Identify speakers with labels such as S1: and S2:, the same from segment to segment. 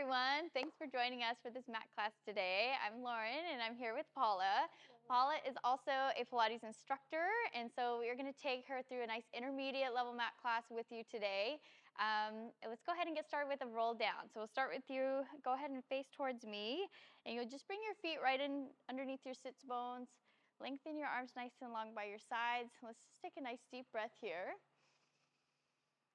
S1: everyone. Thanks for joining us for this mat class today. I'm Lauren, and I'm here with Paula. Paula is also a Pilates instructor, and so we're going to take her through a nice intermediate level mat class with you today. Let's go ahead and get started with a roll down. So we'll start with you. Go ahead and face towards me, and you'll just bring your feet right in underneath your sits bones. Lengthen your arms nice and long by your sides. Let's just take a nice deep breath here.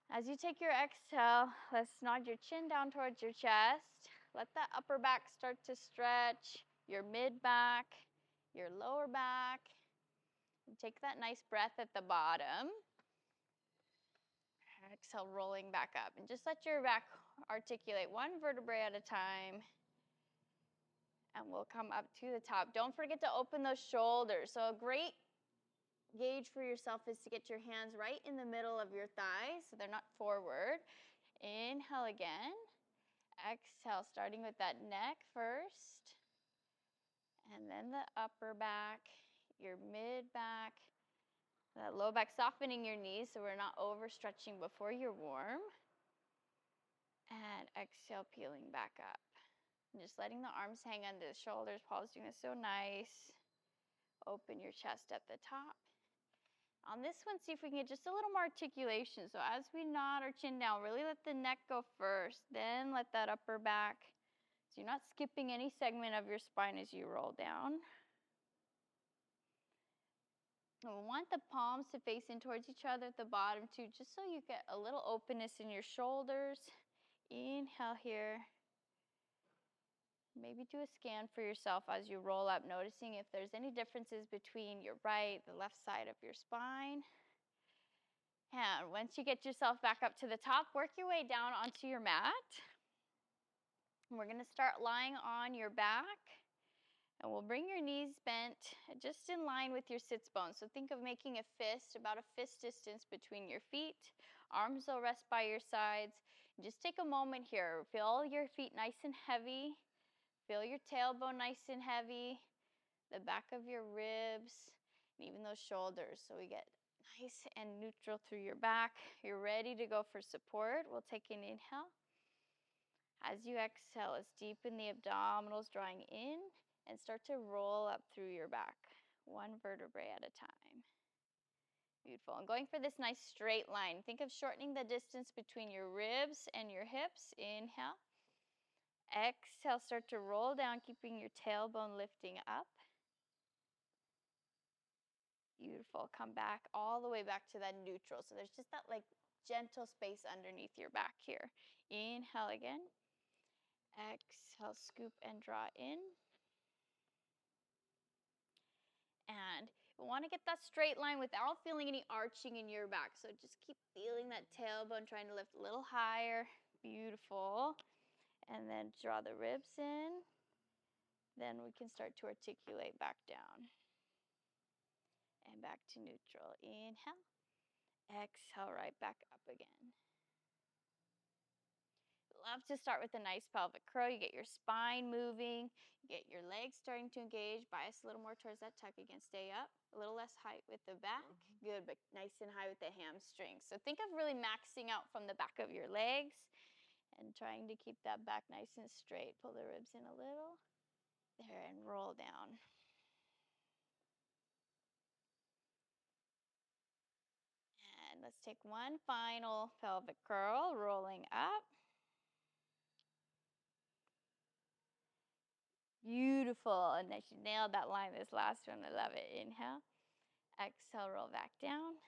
S1: As you take your exhale, let's nod your chin down towards your chest. Let that upper back start to stretch, your mid back, your lower back. And take that nice breath at the bottom. Exhale, rolling back up. And just let your back articulate one vertebrae at a time. And we'll come up to the top. Don't forget to open those shoulders. So a great gauge for yourself is to get your hands right in the middle of your thighs so they're not forward. Inhale again. Exhale, starting with that neck first, and then the upper back, your mid back, that low back, softening your knees so we're not overstretching before you're warm. And exhale, peeling back up. And just letting the arms hang under the shoulders. Paul's doing this so nice. Open your chest at the top. On this one, see if we can get just a little more articulation. So as we nod our chin down, really let the neck go first, then let that upper back. So you're not skipping any segment of your spine as you roll down. And we want the palms to face in towards each other at the bottom too, just so you get a little openness in your shoulders. Inhale here. Maybe do a scan for yourself as you roll up, noticing if there's any differences between your right, the left side of your spine. And once you get yourself back up to the top, work your way down onto your mat. And we're going to start lying on your back. And we'll bring your knees bent just in line with your sits bones. So think of making a fist, about a fist distance between your feet. Arms will rest by your sides. And just take a moment here. Feel your feet nice and heavy. Feel your tailbone nice and heavy. The back of your ribs, and even those shoulders. So we get nice and neutral through your back. You're ready to go for support. We'll take an inhale. As you exhale, let's deepen the abdominals, drawing in, and start to roll up through your back, one vertebrae at a time. Beautiful. And going for this nice straight line. Think of shortening the distance between your ribs and your hips. Inhale. Exhale, start to roll down, keeping your tailbone lifting up. Beautiful. Come back all the way back to that neutral. So there's just that like gentle space underneath your back here. Inhale again. Exhale, scoop and draw in. And you want to get that straight line without feeling any arching in your back. So just keep feeling that tailbone, trying to lift a little higher. Beautiful. And then draw the ribs in. Then we can start to articulate back down. And back to neutral. Inhale. Exhale, right back up again. Love to start with a nice pelvic curl. You get your spine moving, you get your legs starting to engage, bias a little more towards that tuck again, stay up, a little less height with the back, good, but nice and high with the hamstrings. So think of really maxing out from the back of your legs and trying to keep that back nice and straight. Pull the ribs in a little, there, and roll down. And let's take one final pelvic curl, rolling up. Beautiful, and then she nailed that line this last one. I love it. Inhale, exhale, roll back down.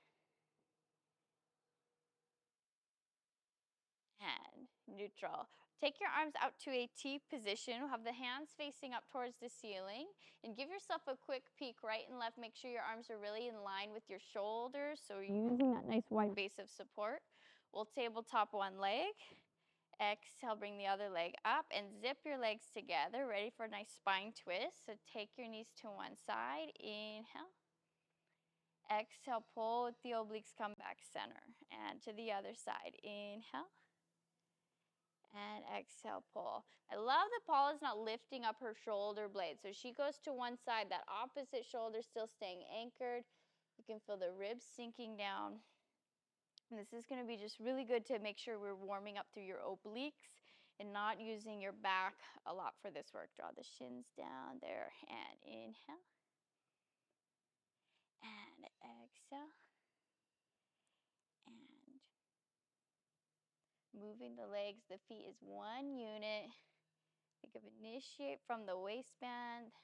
S1: And neutral. Take your arms out to a T position. We'll have the hands facing up towards the ceiling. And give yourself a quick peek right and left. Make sure your arms are really in line with your shoulders. So you're using that nice wide base of support. We'll tabletop one leg. Exhale, bring the other leg up and zip your legs together. Ready for a nice spine twist. So take your knees to one side. Inhale. Exhale, pull with the obliques, come back center. And to the other side. Inhale. And exhale, pull. I love that Paula's not lifting up her shoulder blade. So she goes to one side, that opposite shoulder still staying anchored. You can feel the ribs sinking down. And this is going to be just really good to make sure we're warming up through your obliques and not using your back a lot for this work. Draw the shins down there and inhale and exhale and moving the legs. The feet is one unit. Think of initiate from the waistband.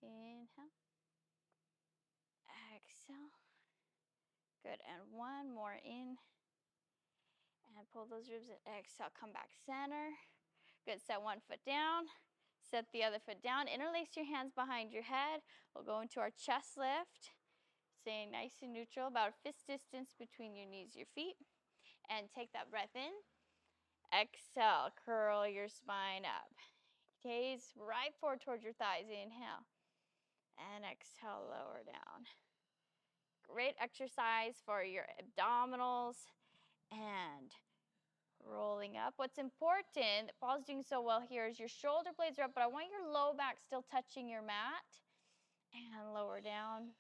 S1: Inhale, exhale. Good, and one more in. And pull those ribs and exhale, come back center. Good, set one foot down, set the other foot down. Interlace your hands behind your head. We'll go into our chest lift. Staying nice and neutral, about a fist distance between your knees, your feet. And take that breath in. Exhale, curl your spine up. Gaze right forward towards your thighs, inhale. And exhale, lower down. Great exercise for your abdominals and rolling up. What's important, Paul's doing so well here, is your shoulder blades are up, but I want your low back still touching your mat. And lower down.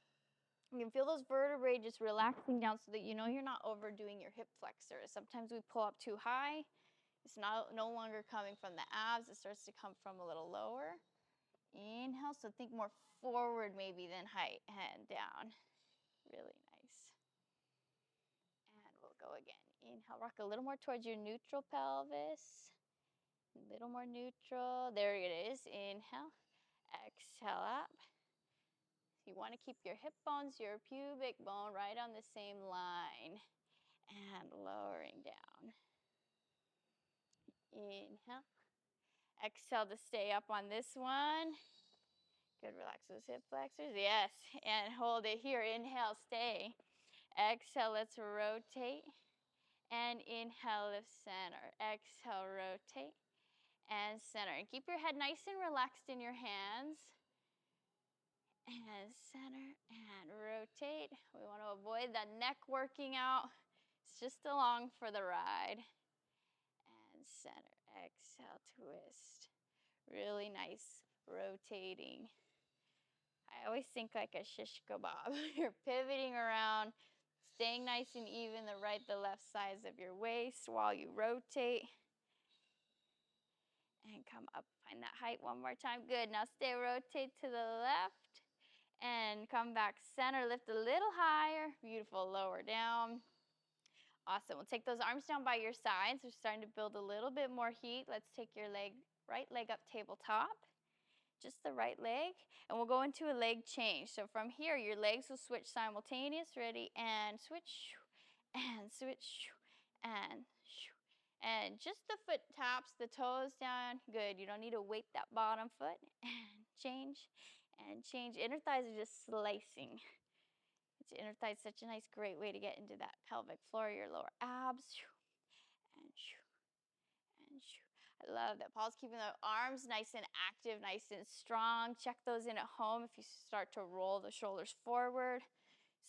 S1: You can feel those vertebrae just relaxing down so that you know you're not overdoing your hip flexors. Sometimes we pull up too high. It's no longer coming from the abs. It starts to come from a little lower. Inhale, so think more forward maybe than height, and down. Really nice. And we'll go again. Inhale, rock a little more towards your neutral pelvis. A little more neutral. There it is. Inhale. Exhale up. You want to keep your hip bones, your pubic bone right on the same line. And lowering down. Inhale. Exhale to stay up on this one. Good, relax those hip flexors. Yes, and hold it here. Inhale, stay. Exhale, let's rotate. And inhale, lift center. Exhale, rotate. And center. And keep your head nice and relaxed in your hands. And center and rotate. We want to avoid that neck working out. It's just along for the ride. And center. Exhale, twist. Really nice rotating. I always think like a shish kebab. You're pivoting around, staying nice and even, the right, the left sides of your waist while you rotate. And come up, find that height one more time. Good, now stay, rotate to the left. And come back center, lift a little higher. Beautiful, lower down. Awesome, we'll take those arms down by your sides. We're starting to build a little bit more heat. Let's take your right leg up tabletop. Just the right leg, and we'll go into a leg change. So from here, your legs will switch simultaneous. Ready, and switch, and switch, and just the foot taps, the toes down. Good, you don't need to weight that bottom foot. And change, and change. Inner thighs are just slicing. It's inner thighs, such a nice, great way to get into that pelvic floor, your lower abs. And I love that Paul's keeping the arms nice and active, nice and strong. Check those in at home if you start to roll the shoulders forward.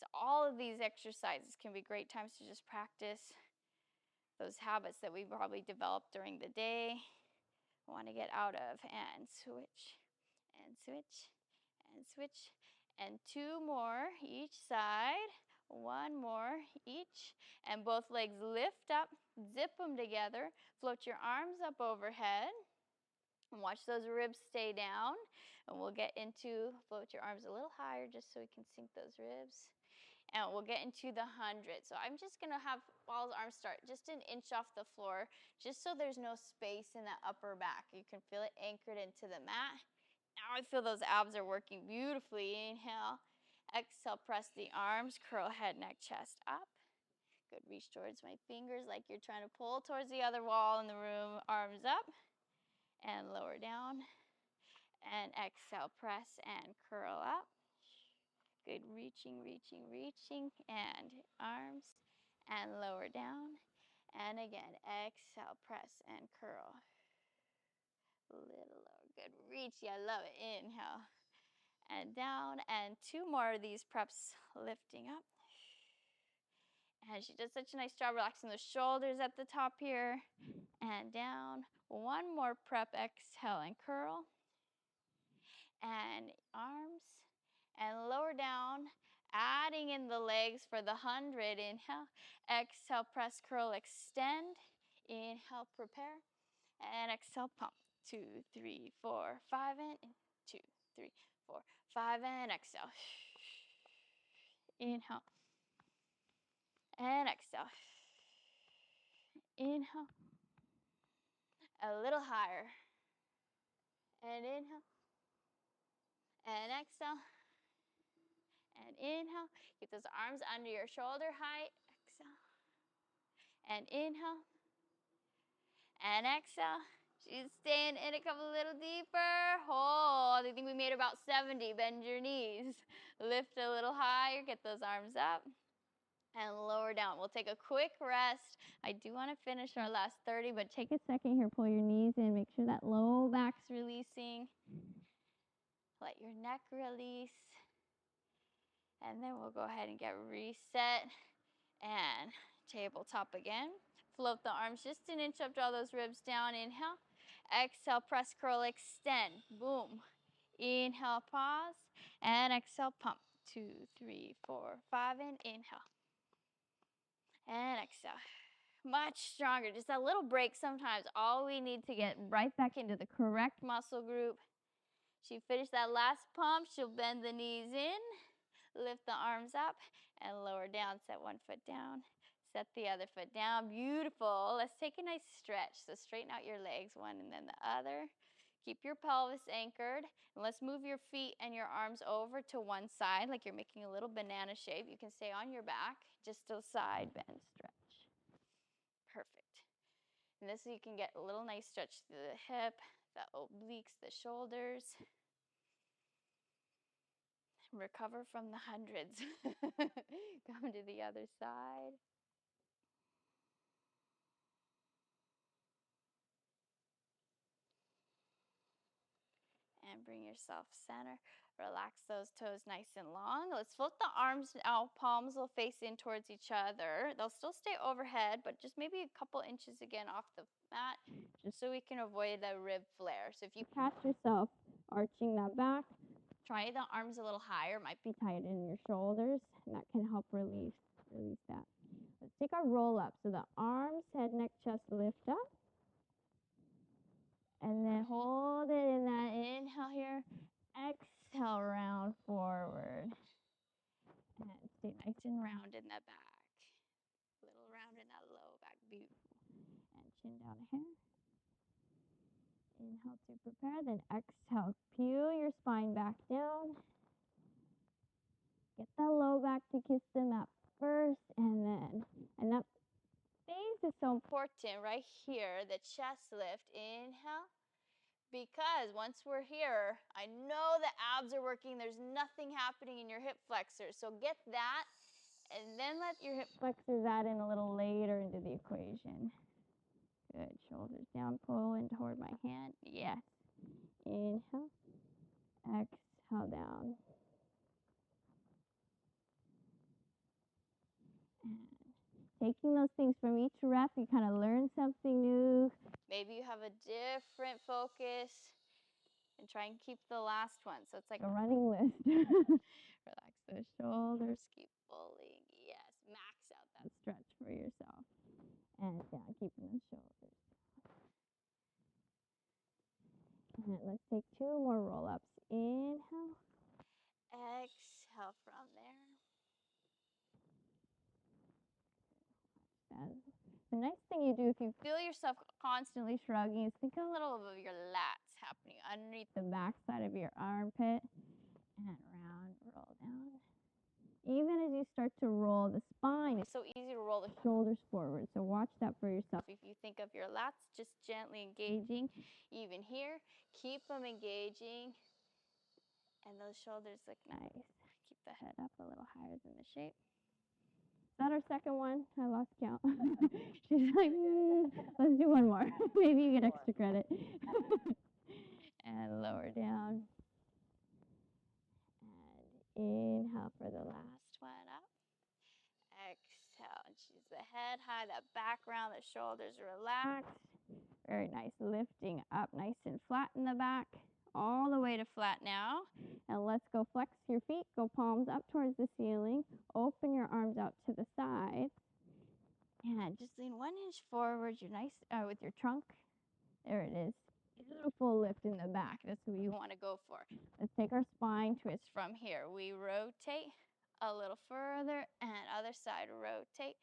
S1: So all of these exercises can be great times to just practice those habits that we've probably developed during the day. Want to get out of, and switch, and switch, and switch. And two more each side. One more each. And both legs lift up, zip them together. Float your arms up overhead. And watch those ribs stay down. And we'll get into, float your arms a little higher just so we can sink those ribs. And we'll get into the 100. So I'm just going to have Paul's arms start just an inch off the floor, just so there's no space in that upper back. You can feel it anchored into the mat. Now I feel those abs are working beautifully. Inhale. Exhale, press the arms, curl head, neck, chest up. Good, reach towards my fingers like you're trying to pull towards the other wall in the room. Arms up and lower down. And exhale, press and curl up. Good, reaching, reaching, reaching. And arms and lower down. And again, exhale, press and curl. A little lower. Good, reach. Yeah, I love it. Inhale. And down, and two more of these preps, lifting up. And she does such a nice job relaxing the shoulders at the top here, and down. One more prep, exhale and curl. And arms, and lower down, adding in the legs for the 100. Inhale, exhale, press, curl, extend. Inhale, prepare. And exhale, pump. 2, 3, 4, 5, and 2, 3, 4, 5, and exhale. Inhale. And exhale. Inhale. A little higher. And inhale. And exhale. And inhale. Keep those arms under your shoulder height. Exhale. And inhale. And exhale. She's staying in it, come a little deeper. Hold. I think we made about 70. Bend your knees. Lift a little higher. Get those arms up. And lower down. We'll take a quick rest. I do want to finish our last 30, but take a second here. Pull your knees in. Make sure that low back's releasing. Let your neck release. And then we'll go ahead and get reset. And tabletop again. Float the arms just an inch up, draw those ribs down. Inhale. Exhale, press, curl, extend. Boom. Inhale, pause. And exhale, pump. 2, 3, 4, 5, and inhale. And exhale. Much stronger. Just a little break sometimes. All we need to get right back into the correct muscle group. She finished that last pump. She'll bend the knees in. Lift the arms up and lower down. Set one foot down. Set the other foot down. Beautiful. Let's take a nice stretch. So straighten out your legs, one and then the other. Keep your pelvis anchored. And let's move your feet and your arms over to one side like you're making a little banana shape. You can stay on your back. Just a side bend stretch. Perfect. And this you can get a little nice stretch through the hip, the obliques, the shoulders. Recover from the hundreds. Come to the other side. And bring yourself center. Relax those toes nice and long. Let's float the arms out. Palms will face in towards each other. They'll still stay overhead, but just maybe a couple inches again off the mat, just so we can avoid the rib flare. So if you catch yourself arching that back, try the arms a little higher. Might be tight in your shoulders, and that can help release that. Let's take our roll up. So the arms, head, neck, chest lift up. And then hold it in that inhale here. Exhale, round forward. And stay nice and round in the back. Little round in that low back. Beautiful. And chin down here. Inhale to prepare. Then exhale. Peel your spine back down. Get that low back to kiss the mat first. And that base is so important right here. The chest lift. Inhale. Because once we're here, I know the abs are working. There's nothing happening in your hip flexors. So get that, and then let your hip flexors add in a little later into the equation. Good. Shoulders down, pull in toward my hand. Yes. Inhale. Exhale down. And taking those things from each rep, you kind of learn something new. Maybe you have a different focus. And try and keep the last one. So it's like a running list. Relax those shoulders. Keep pulling. Yes. Max out that stretch for yourself. And down, keeping the shoulders. And let's take 2 more roll-ups. Inhale. Exhale from there. The next thing you do if you feel yourself constantly shrugging is think a little of your lats happening underneath the back side of your armpit. And round, roll down. Even as you start to roll the spine, it's so easy to roll the shoulders forward. So watch that for yourself. If you think of your lats just gently engaging, even here, keep them engaging. And those shoulders look nice. Keep the head up a little higher than the shape. Is that our second one? I lost count. She's like, let's do one more. Maybe you get extra credit. And lower down. And inhale for the last one up. Exhale. And she's the head high, the back round, the shoulders relaxed. Very nice. Lifting up nice and flat in the back. All the way to flat now. And let's go flex your feet. Go palms up towards the ceiling. Open your arms out to the side. And just lean 1 inch forward. You're nice with your trunk There it is. Beautiful lift in the back. That's what we want to go for. Let's take our spine twist from here. We rotate a little further and other side, rotate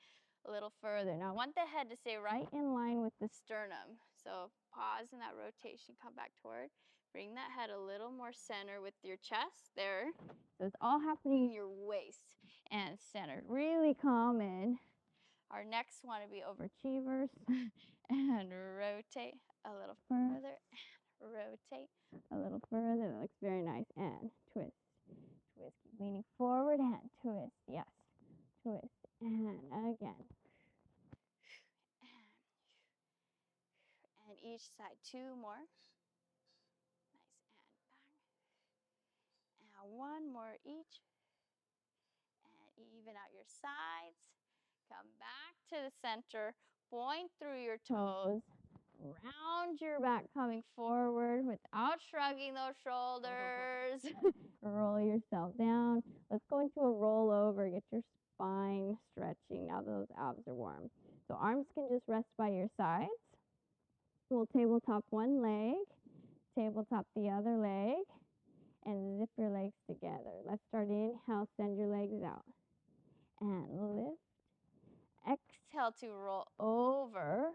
S1: a little further. Now I want the head to stay right in line with the sternum. So pause in that rotation, come back toward. Bring that head a little more center with your chest there. So it's all happening in your waist and center. Really common. Our next want to be overachievers and rotate a little further and rotate a little further. That looks very nice. And twist, twist. Keep leaning forward and twist. Yes, twist. And again. And each side, 2 more. Nice, and bang. And 1 more each. And even out your sides. Come back to the center. Point through your toes. Round your back coming forward without shrugging those shoulders. Roll yourself down. Let's go into a rollover. Get your spine stretching now those abs are warm. So arms can just rest by your sides. We'll tabletop one leg, tabletop the other leg, and zip your legs together. Let's start. Inhale, send your legs out. And lift. Exhale to roll over.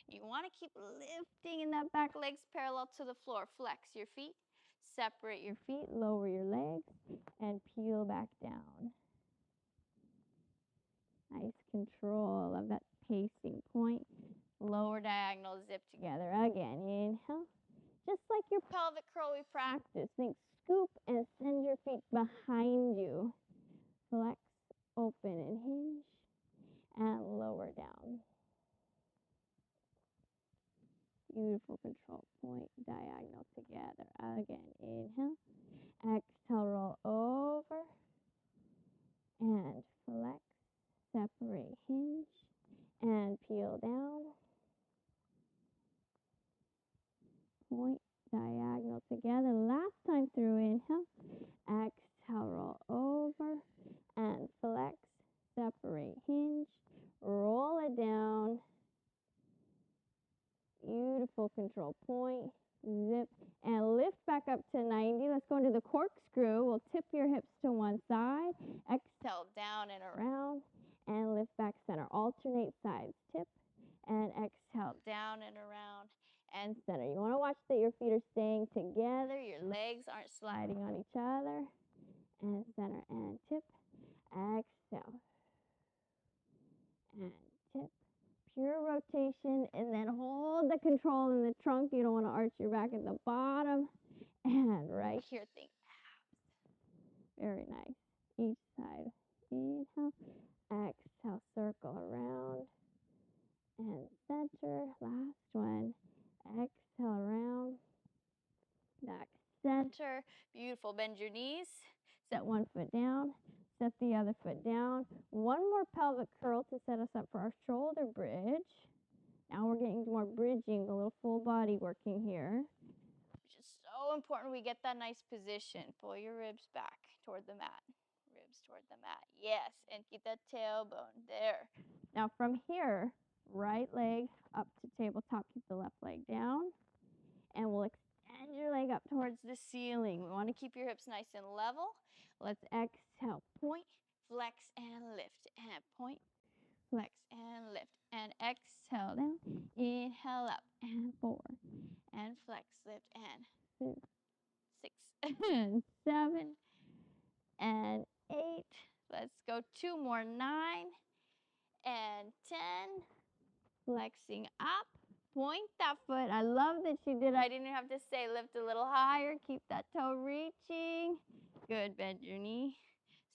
S1: You want to keep lifting in that back legs parallel to the floor. Flex your feet, separate your feet, lower your legs, and peel back down. Nice control of that pacing point. Lower diagonal, zip together. Again, inhale. Just like your pelvic curl we practiced, think scoop and send your feet behind you. Flex, open and hinge, and lower down. Beautiful control point, diagonal together. Again, inhale. Exhale, roll over. And flex, separate, hinge, and peel down. Point, diagonal together. Last time through, inhale. Exhale, roll over. And flex, separate, hinge. Roll it down. Beautiful control point, zip, and lift back up to 90. Let's go into the corkscrew. We'll tip your hips to one side, exhale down and around, and lift back center. Alternate sides, tip, and exhale down and around, and center. You want to watch that your feet are staying together, your legs aren't sliding on each other, and center, and tip, exhale, and tip. Pure rotation, and then hold the control in the trunk. You don't want to arch your back at the bottom. And right here, think abs. Very nice. Each side. Inhale. Exhale, circle around. And center. Last one. Exhale around. Back center. Beautiful. Bend your knees. Set one foot down. Set the other foot down. One more pelvic curl to set us up for our shoulder bridge. Now we're getting more bridging, a little full body working here. Which is so important we get that nice position. Pull your ribs back toward the mat. Ribs toward the mat. Yes, and keep that tailbone there. Now from here, right leg up to tabletop. Keep the left leg down. And we'll extend your leg up towards the ceiling. We want to keep your hips nice and level. Let's exhale, point, flex, and lift. And point, flex, and lift. And exhale down. Inhale up. And 4. And flex, lift. And 6. And 7. And 8. Let's go 2 more. 9. And 10. Flexing up. Point that foot. I love that she did. I didn't have to say lift a little higher. Keep that toe reaching. Good. Bend your knee.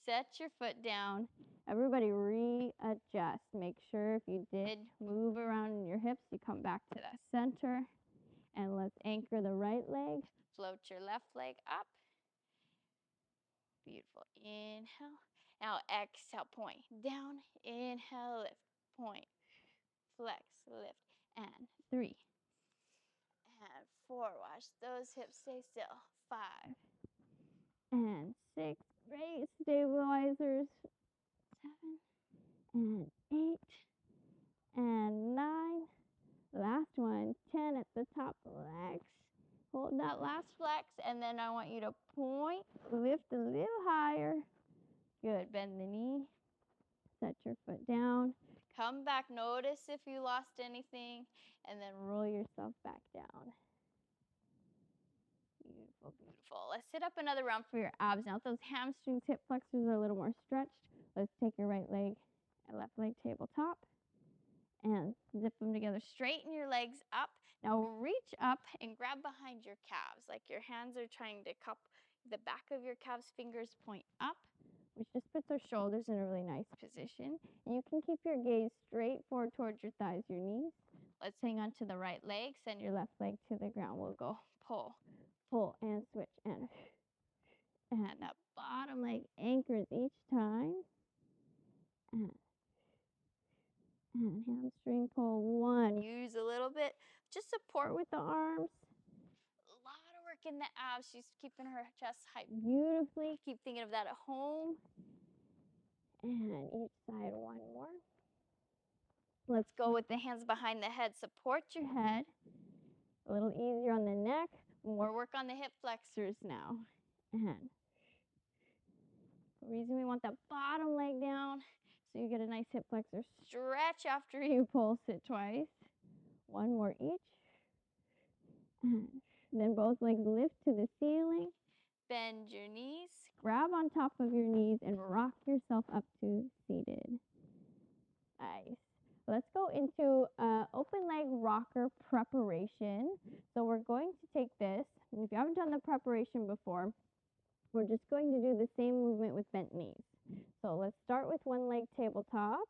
S1: Set your foot down. Everybody readjust. Make sure if you did move around in your hips, you come back to that center. And let's anchor the right leg. Float your left leg up. Beautiful. Inhale. Now exhale. Point. Down. Inhale. Lift. Point. Flex. Lift. And 3. And 4. Watch those hips stay still. 5. And 6. Great stabilizers. 7. And 8. And 9. Last one. 10. and then I want you to point, lift a little higher. Good, bend the knee, set your foot down. Come back, notice if you lost anything, and then roll yourself back down. Beautiful, beautiful. Let's sit up another round for your abs. Now, if those hamstrings, hip flexors are a little more stretched, let's take your right leg and left leg tabletop and zip them together. Straighten your legs up. Now, reach up and grab behind your calves, like your hands are trying to cup the back of your calves, fingers point up, which just puts our shoulders in a really nice position. You can keep your gaze straight forward towards your thighs, your knees. Let's hang on to the right leg, send your left leg to the ground. We'll go pull, pull, and switch, and that bottom leg anchors each time. And hamstring pull, 1. Use a little bit, just support with the arms. A lot of work in the abs. She's keeping her chest high beautifully. Keep thinking of that at home. And each side, 1 more. Let's go with the hands behind the head. Support your head. A little easier on the neck. More work on the hip flexors now. And the reason we want that bottom leg down, so you get a nice hip flexor stretch after you pulse it twice. 1 more each. And then both legs lift to the ceiling. Bend your knees. Grab on top of your knees and rock yourself up to seated. Nice. Let's go into open leg rocker preparation. So we're going to take this, and if you haven't done the preparation before, we're just going to do the same movement with bent knees. So let's start with one leg tabletop,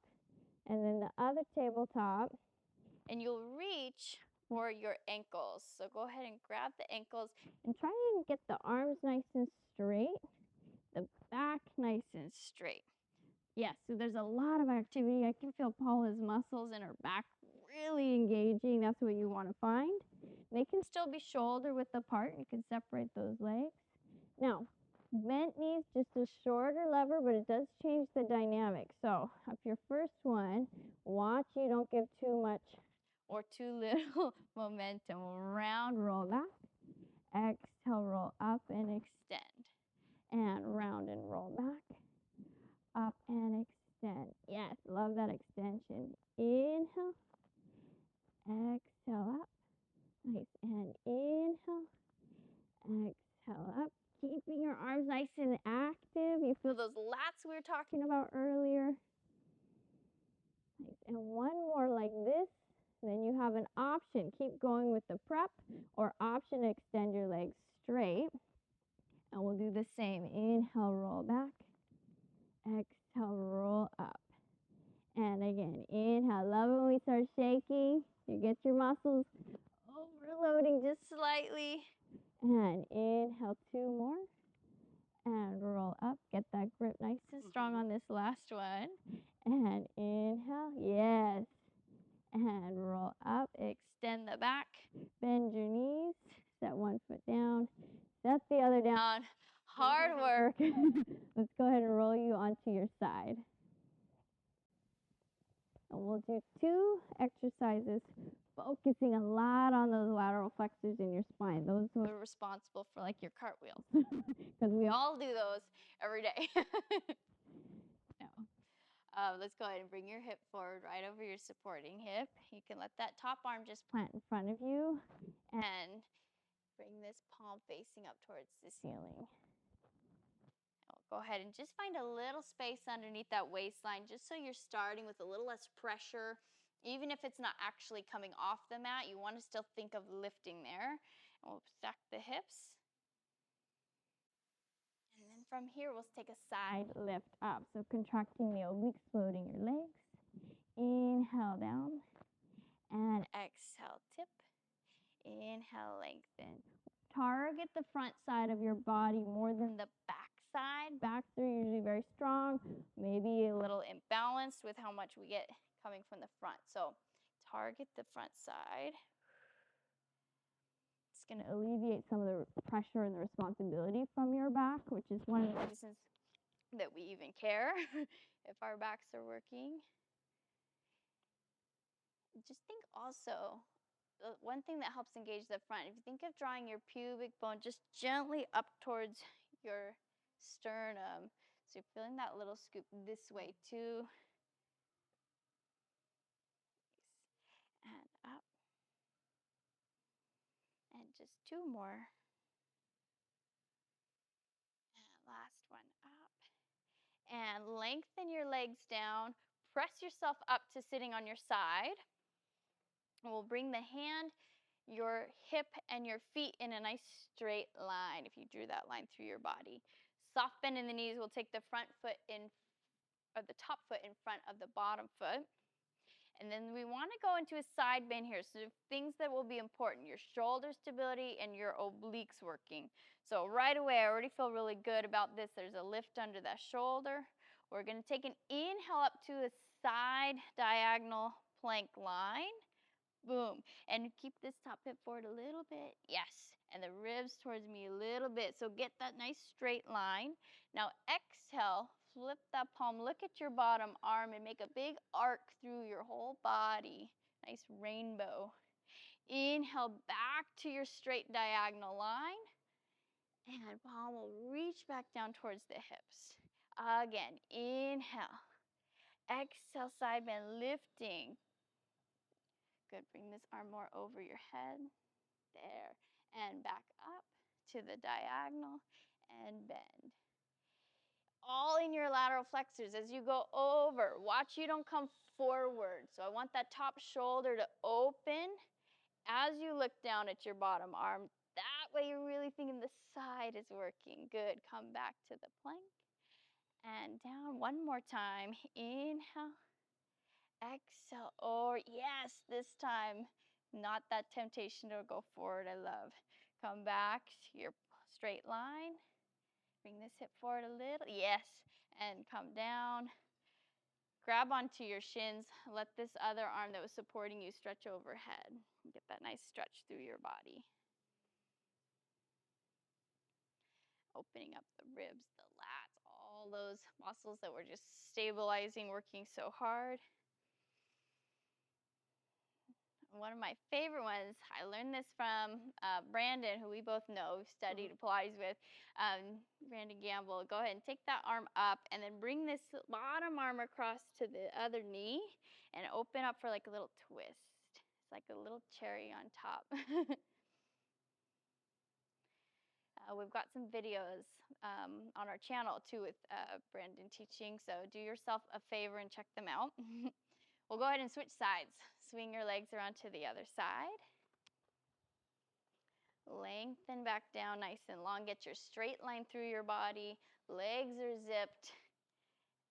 S1: and then the other tabletop, and you'll reach for your ankles. So go ahead and grab the ankles and try and get the arms nice and straight, the back nice and straight. Yes, so there's a lot of activity. I can feel Paula's muscles in her back really engaging. That's what you want to find. They can still be shoulder width apart. You can separate those legs. Now, bent knees, just a shorter lever, but it does change the dynamic. So up your first one, watch you don't give too much or too little momentum. Round, roll back. Exhale, roll up and extend. And round and roll back. Up and extend. Yes, love that extension. Inhale. Exhale up. Nice. And inhale. Exhale up. Keeping your arms nice and active. You feel those lats we were talking about earlier. Nice. And 1 more like this. Then you have an option. Keep going with the prep, or option to extend your legs straight. And we'll do the same. Inhale, roll back. Exhale, roll up. And again, inhale. Love it when we start shaking. You get your muscles overloading just slightly. And inhale, 2 more. And roll up. Get that grip nice and strong on this last one. And inhale. Yes. And roll up. Extend the back. Bend your knees. Set 1 foot down. Set the other down. Hard work. Let's go ahead and roll you onto your side. And we'll do 2 exercises, focusing a lot on those lateral flexors in your spine. Those who are responsible for like your cartwheels, because we all do those every day. No. Let's go ahead and bring your hip forward right over your supporting hip. You can let that top arm just plant in front of you and bring this palm facing up towards the ceiling. Go ahead and just find a little space underneath that waistline, just so you're starting with a little less pressure. Even if it's not actually coming off the mat, you want to still think of lifting there. And we'll stack the hips. And then from here, we'll take a side lift up. So contracting the obliques, floating your legs. Inhale down. And exhale, tip. Inhale, lengthen. Target the front side of your body more than the back side. Backs are usually very strong, maybe a little imbalanced with how much we get coming from the front. So target the front side. It's going to alleviate some of the pressure and the responsibility from your back, which is one of the reasons that we even care if our backs are working. Just think also, the one thing that helps engage the front, if you think of drawing your pubic bone just gently up towards your sternum, so you're feeling that little scoop this way too. And up. And just 2 more. And last one up. And lengthen your legs down. Press yourself up to sitting on your side. And we'll bring the hand, your hip, and your feet in a nice straight line if you drew that line through your body. Soft bend in the knees. We'll take the front foot in, or the top foot in front of the bottom foot. And then we want to go into a side bend here. So things that will be important, your shoulder stability and your obliques working. So right away, I already feel really good about this. There's a lift under that shoulder. We're going to take an inhale up to a side diagonal plank line. Boom. And keep this top hip forward a little bit. Yes. And the ribs towards me a little bit. So get that nice straight line. Now exhale, flip that palm, look at your bottom arm and make a big arc through your whole body. Nice rainbow. Inhale back to your straight diagonal line. And palm will reach back down towards the hips. Again, inhale. Exhale, side bend, lifting. Good, bring this arm more over your head. There, and back up to the diagonal and bend. All in your lateral flexors as you go over. Watch you don't come forward. So I want that top shoulder to open as you look down at your bottom arm. That way you're really thinking the side is working. Good, come back to the plank and down one more time. Inhale. Exhale, or yes, this time, not that temptation to go forward, I love. Come back to your straight line. Bring this hip forward a little, yes, and come down. Grab onto your shins. Let this other arm that was supporting you stretch overhead. Get that nice stretch through your body. Opening up the ribs, the lats, all those muscles that were just stabilizing, working so hard. One of my favorite ones, I learned this from Brandon, who we both know, studied Pilates with, Brandon Gamble. Go ahead and take that arm up and then bring this bottom arm across to the other knee and open up for like a little twist. It's like a little cherry on top. We've got some videos on our channel too with Brandon teaching, so do yourself a favor and check them out. We'll go ahead and switch sides. Swing your legs around to the other side. Lengthen back down nice and long. Get your straight line through your body. Legs are zipped.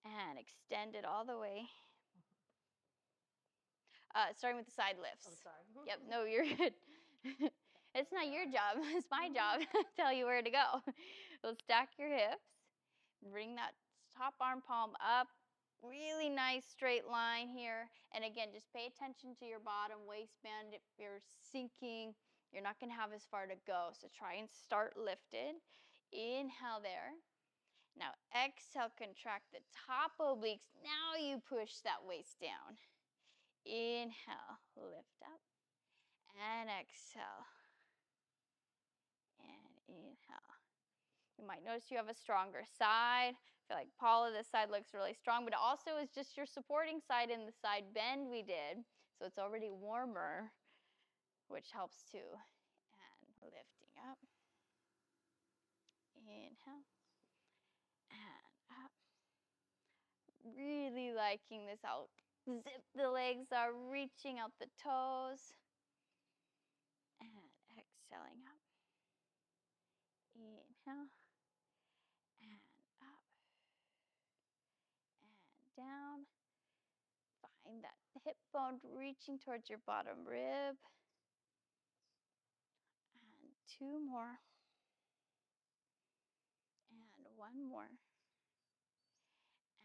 S1: And extend it all the way. Starting with the side lifts.
S2: I'm sorry.
S1: Yep, no, you're good. It's not your job. It's my job to tell you where to go. So stack your hips. Bring that top arm palm up. Really nice straight line here. And again, just pay attention to your bottom waistband. If you're sinking, you're not going to have as far to go. So try and start lifted. Inhale there. Now exhale, contract the top obliques. Now you push that waist down. Inhale, lift up. And exhale. And inhale. You might notice you have a stronger side. I feel like Paula, this side looks really strong, but it also is just your supporting side in the side bend we did. So it's already warmer, which helps too. And lifting up. Inhale. And up. Really liking this out. Zip the legs are reaching out the toes. And exhaling up. Inhale. And up. And down. Find that hip bone reaching towards your bottom rib. And 2 more. And 1 more.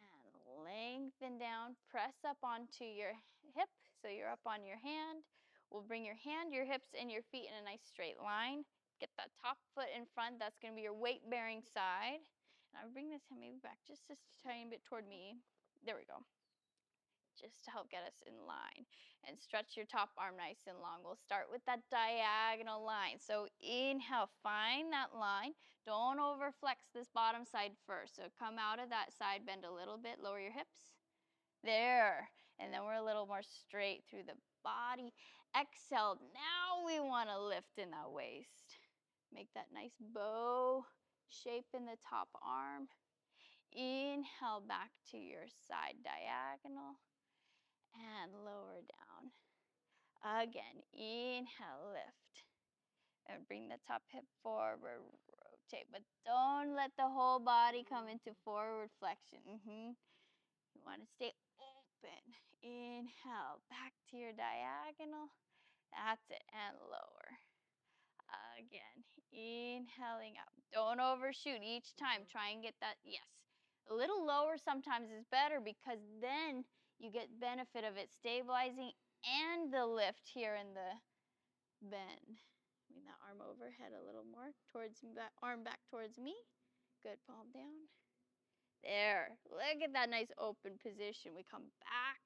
S1: And lengthen down. Press up onto your hip so you're up on your hand. We'll bring your hand, your hips, and your feet in a nice straight line. Get that top foot in front. That's going to be your weight-bearing side. And I'll bring this hand maybe back just a tiny bit toward me. There we go. just to help get us in line. And stretch your top arm nice and long. We'll start with that diagonal line. So inhale, find that line. Don't overflex this bottom side first. So come out of that side, bend a little bit, lower your hips. There. And then we're a little more straight through the body. Exhale. Now we want to lift in that waist. Make that nice bow shape in the top arm. Inhale back to your side diagonal and lower down. Again, inhale, lift. And bring the top hip forward, rotate. But don't let the whole body come into forward flexion. You want to stay open. Inhale, back to your diagonal. That's it, and lower. Again, inhaling up. Don't overshoot each time. Try and get that, yes. A little lower sometimes is better because then you get benefit of it stabilizing and the lift here in the bend. Bring that arm overhead a little more, towards that arm back towards me. Good, palm down. There, look at that nice open position. We come back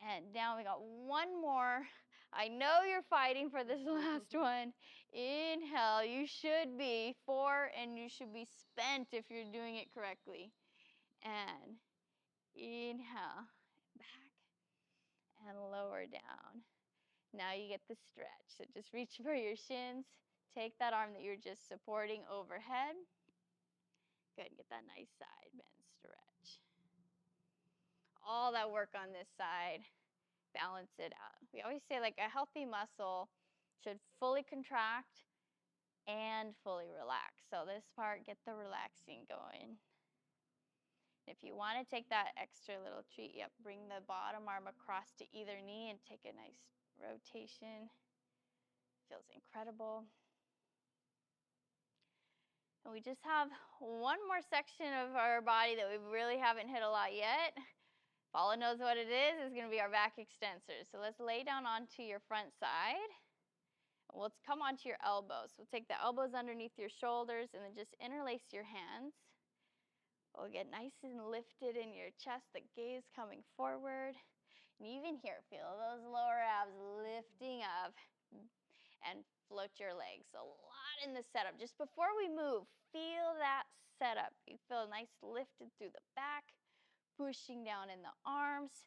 S1: and down. We got one more. I know you're fighting for this last one. Inhale, you should be 4 and you should be spent if you're doing it correctly. And inhale, back and lower down. Now you get the stretch. So just reach for your shins. Take that arm that you're just supporting overhead. Good, get that nice side bend stretch. All that work on this side, balance it out. We always say like a healthy muscle should fully contract and fully relax. So this part, get the relaxing going. If you want to take that extra little treat, yep, bring the bottom arm across to either knee and take a nice rotation. Feels incredible. And we just have one more section of our body that we really haven't hit a lot yet. Paula knows what it is. It's going to be our back extensors. So let's lay down onto your front side. Let's come onto your elbows. We'll take the elbows underneath your shoulders and then just interlace your hands. We'll get nice and lifted in your chest, the gaze coming forward. And even here, feel those lower abs lifting up and float your legs. A lot in the setup. Just before we move, feel that setup. You feel nice lifted through the back, pushing down in the arms.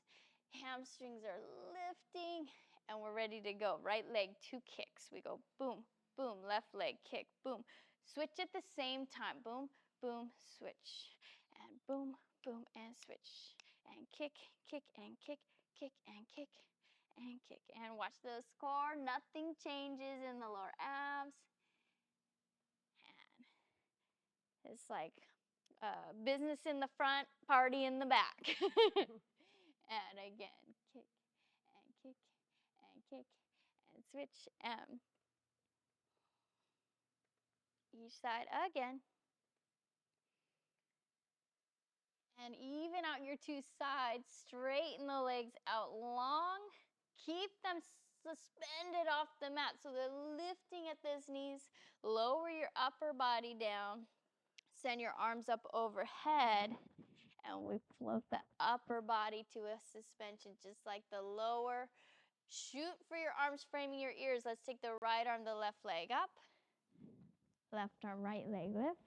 S1: Hamstrings are lifting, and we're ready to go. Right leg, 2 kicks. We go boom, boom, left leg, kick, boom. Switch at the same time. Boom, boom, switch. And boom, boom, and switch. And kick, kick, and kick, kick, and kick, and kick. And watch the score. Nothing changes in the lower abs. And it's like business in the front, party in the back. And again, kick, and kick, and kick, and switch. Each side again. And even out your 2 sides, straighten the legs out long. Keep them suspended off the mat so they're lifting at those knees. Lower your upper body down. Send your arms up overhead. And we float the upper body to a suspension, just like the lower. Shoot for your arms framing your ears. Let's take the right arm, the left leg up. Left arm, right leg lift.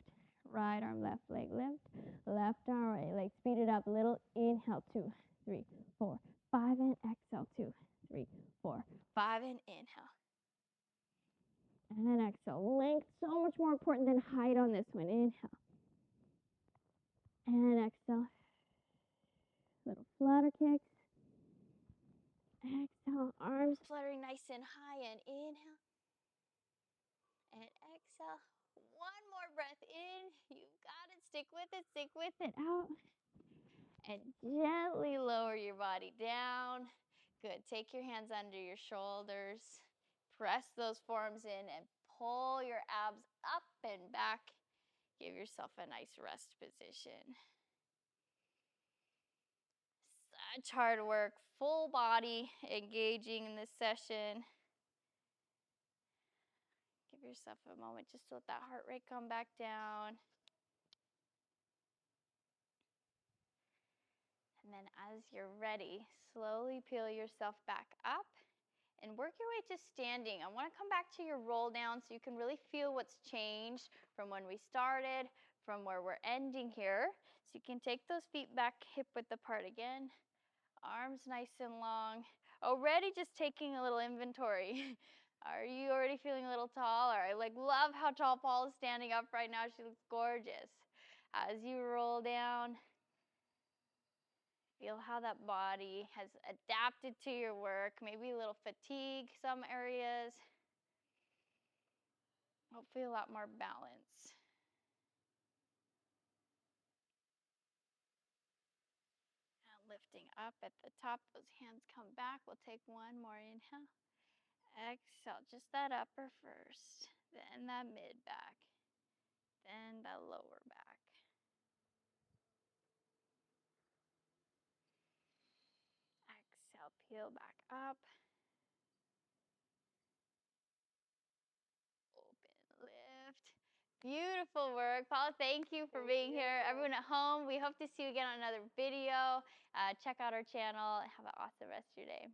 S1: Right arm, left leg lift. Left arm, right leg. Speed it up a little. Inhale, 2, 3, 4, 5, and exhale, 2, 3, 4, 5, and inhale. And then exhale. Length, so much more important than height on this one. Inhale. And exhale. Little flutter kicks. Exhale. Arms fluttering nice and high. And inhale. And exhale. One more breath in. You got it. Stick with it. Stick with it. Out. And gently lower your body down. Good. Take your hands under your shoulders. Press those forearms in and pull your abs up and back. Give yourself a nice rest position. Such hard work. Full body engaging in this session. Give yourself a moment just to let that heart rate come back down. And then as you're ready, slowly peel yourself back up and work your way to standing. I want to come back to your roll down so you can really feel what's changed from when we started, from where we're ending here. So you can take those feet back hip width apart again. Arms nice and long. Already just taking a little inventory. Are you already feeling a little taller? I love how tall Paul is standing up right now. She looks gorgeous. As you roll down, feel how that body has adapted to your work. Maybe a little fatigue some areas. Hopefully a lot more balance. And lifting up at the top, those hands come back. We'll take one more inhale. Exhale, just that upper first, then that mid back, then the lower back. Exhale, peel back up. Open, lift. Beautiful work. Paula, thank you for being here. Everyone at home, we hope to see you again on another video. Check out our channel and have an awesome rest of your day.